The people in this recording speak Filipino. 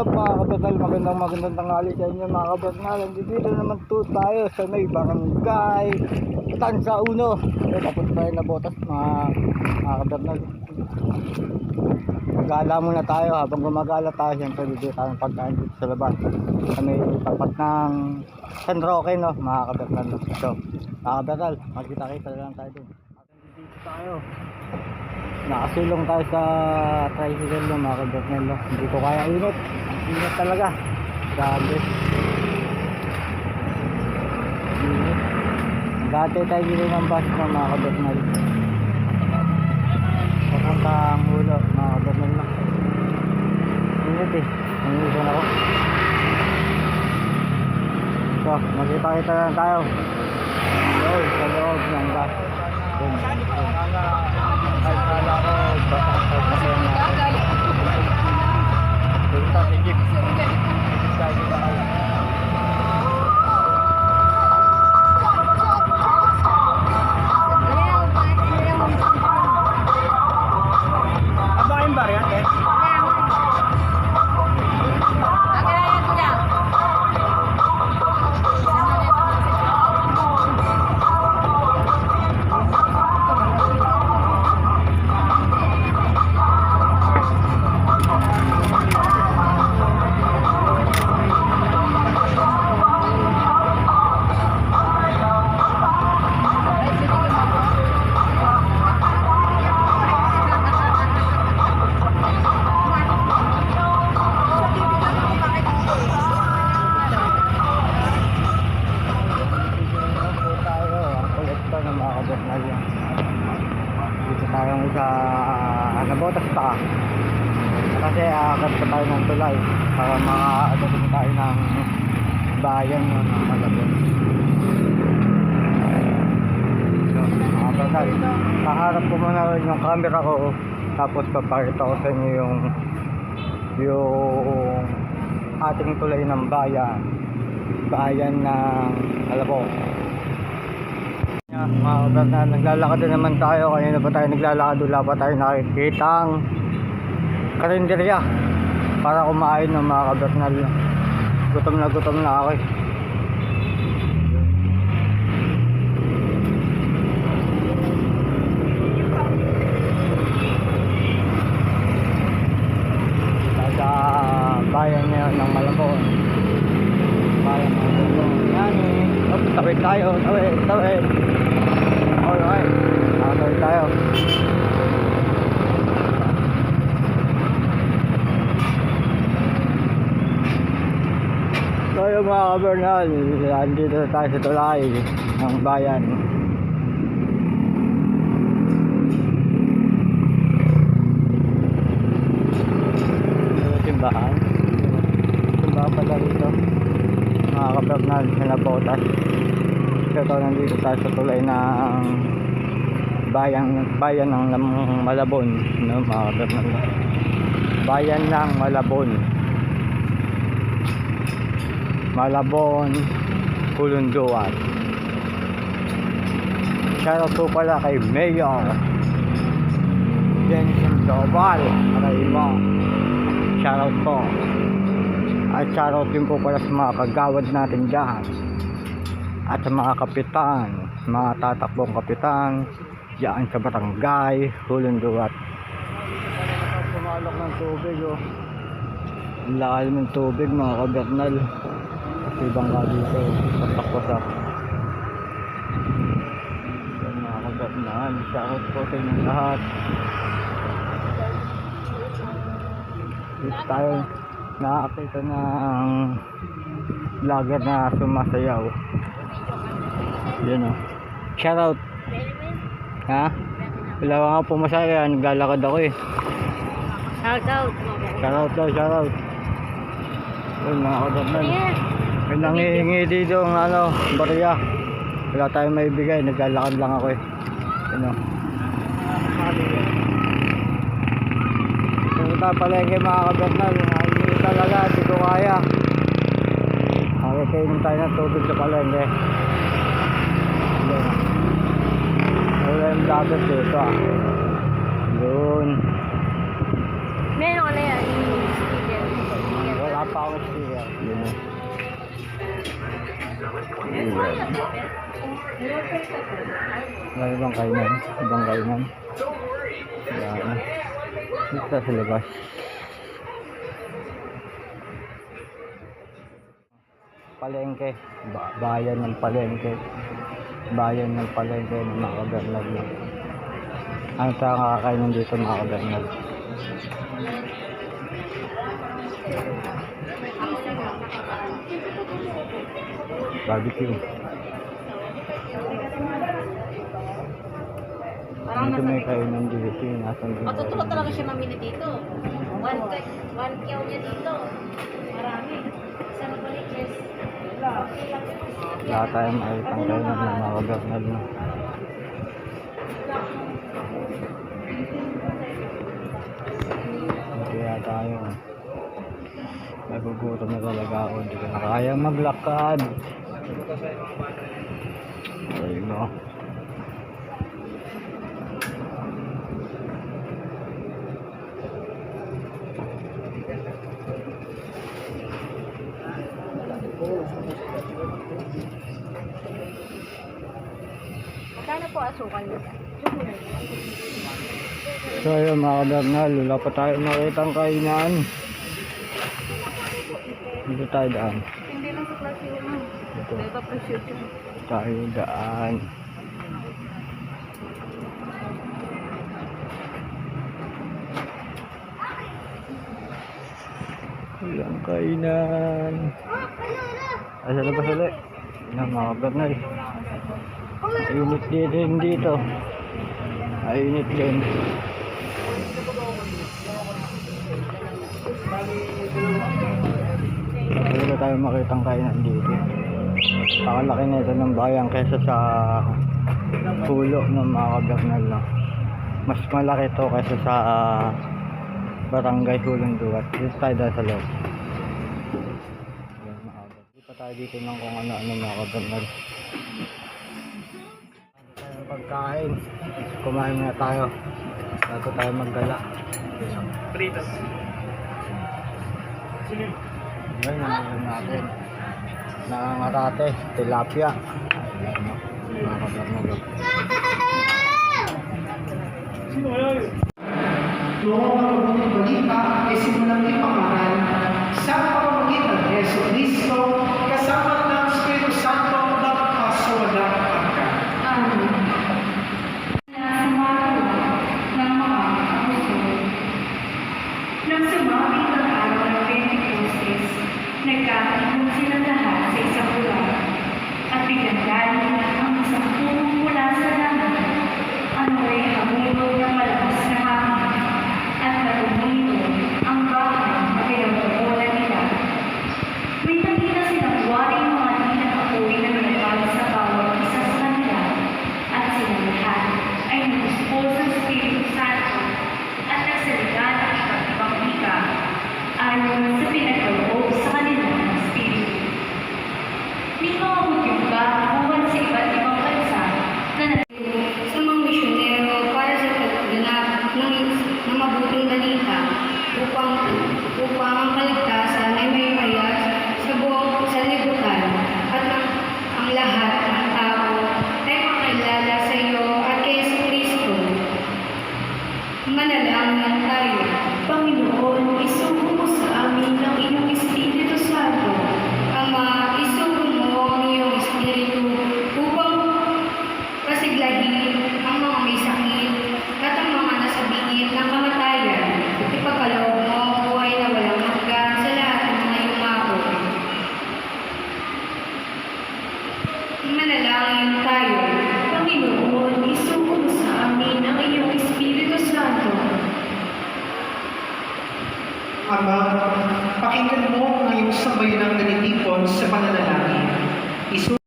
up mga kabernal? Magandang tanghali sa inyo mga kabernal. Dito naman to tayo sa may barangay Tansa Uno. Tapos tayo na botas mga kabernal. Magala muna tayo. Habang gumagala tayo, siyempre dito tayong pagkain dito sa labas sa may tapat ng San Roque, no mga kabernal. So mga kabernal, magkita-kita lang tayo dun. Dito tayo, nakasulong tayo sa tricycle, no mga kabernal, no? Hindi ko kaya, init talaga, grabe, init. Dati tayo dito ng bus, no mga kabernal, papuntang Hulo mga kabernal, no? Init eh, nangisan ako. So magkita-kita lang tayo sa loob ng bus. Kala ko basta kasi na Egypt. Apa yang bar ya? Dito tayo sa nabotas pa kasi agad pa tayo ng tulay para makaadating tayo ng bayan ng Malabon. So, mga banal, kaharap ko muna yung camera ko, tapos papakita ko sa inyo yung ating tulay ng bayan ng Malabon. Mga kabernal, naglalakad na naman tayo. Kanina pa tayo naglalakad, wala pa tayo nakikitang karinderya para kumain ng mga kabernal. Gutom na ako eh. Sa bayan niya ng Malabon, bayan ng Malabon. Yan eh, tawid tayo, tawid. Alright, nakatawid tayo. So yung mga kabernal, andito tayo sa tulay ng bayan. Simbahan pala rito mga kabernal, sinabotas. Ito, nandito tayo sa tulay ng bayan ng Malabon, no mga kabernal. Bayan ng Malabon, Kulunduan. Shoutout po pala kay Mayor Jensen Dobal, Araima. Shoutout po. At shoutout din po pala sa mga kagawad natin dyan, at sa mga kapitan, mga tatakbong kapitan dyan sa barangay Kulunduat. Pumalok ng tubig, oh. Ang lalim ng tubig mga kabernal. Kasi bangka dito, patak-patak. Yan mga kabernal, shoutout po sa inyong lahat. Dito tayo nakakita ng vlogger na sumasayaw. Yan o, shoutout. Ha? Wala ka nga pumasaya, naglalakad ako eh. Shoutout. Yun mga kabernal, may nangihingi dito ng barya. Wala tayong maibigay, naglalakad lang ako eh. Yan o, punta palengke mga kabernal. Hindi talaga, hindi ko kaya. Kainom tayo ng tubig sa palengke. Wala yung dagat dito ah. Yun. Meron ka na yan. Wala power steer. Yun. Ayan. May ibang kainan. Ibang kainan. Ayan. Dito sa labas. Palengke. Bayan ng palengke. Bayan ng palengke ng mga kabernal. Ano sa kakakainan dito mga kabernal? Barbecue. Dito may kainan dito. Nasaan dito? Matutulog talaga siya mamili dito. One kyaw niya dito. Marami. Saan balik guys? Wala tayong makitang kainan ng mga kabernal. Kaya tayo. Nagugutom na talaga ako. Hindi ko na kaya maglakad. Ayun o. Magkano po asukal niya? So ayun mga kabernal, wala pa tayo makitang kainan. Dito tayo daan. Hindi lang sa klase yun. Dito Dito presyo yun. tayo daan. Walang kainan. Ay, sa labas ulit. Yan mga kabernal. Init din dito. Init din. Wala tayo makitang kainan dito. Pakalaki na ito ng bayan kaysa sa pulo ng mga kabernal. No? Mas malaki ito kaysa sa barangay Hulong Duwat. Dito tayo dahil sa loob. Hindi pa tayo dito ng kung ano-ano mga kabernal. Tayong pagkain. Kumain na tayo. Bago tayo maggala. Pritos. Ngayon, nangyayon natin. Nangangarate, tilapia. Ayan mo, mga kabernal. Noong ang mabuting balita ay simulang ipamaral sa pamamagitan ng Yesu Cristo kasama ng Espiritu Santo nagpasawalang hanggan. Amen. Nasamato ng mga apostol. Nang sumapit ang araw ng Pentecostes, nagkakaroon sila lahat sa isang lugar at biglang galing ang isang puno mula sa langit. Ano ay hamulog ng malakas na hangin at narumito ang bahay na pinagpapulan nila. May nakita silang waring mga tinakapoy na nilapag sa bawat isa sa kanila at silang lahat ay naguspos ng Espiritu Santo at nagsalita ng iba't ibang wika ayon sa pinagkaloob sa kanila ng Espiritu. May mga hudyong buwan sa iba't ibang bansa na sa mga misyonero para sa pagganap ng mabuting balita upang ang kaligtasan ay may mayas sa buong sanlibutan at ang lahat ng tao ay makilala sa iyo at kay Kristo. Manalangin tayo. Panginoon, isugo mo sa amin ang iyong Espiritu Santo. Ama, isugo mo ang iyong Espiritu upang pasiglahin ang mga may sakit at ang mga nasa bingit ng kamatayan. Ipagkaloob mo ang buhay na walang hanggan sa lahat ng mga yumao. Manalangin tayo. Panginoon, isugo mo sa amin ang iyong Espiritu Santo. Ama, pakinggan mo ang iyong sabay ng nalitipon sa pananalangin.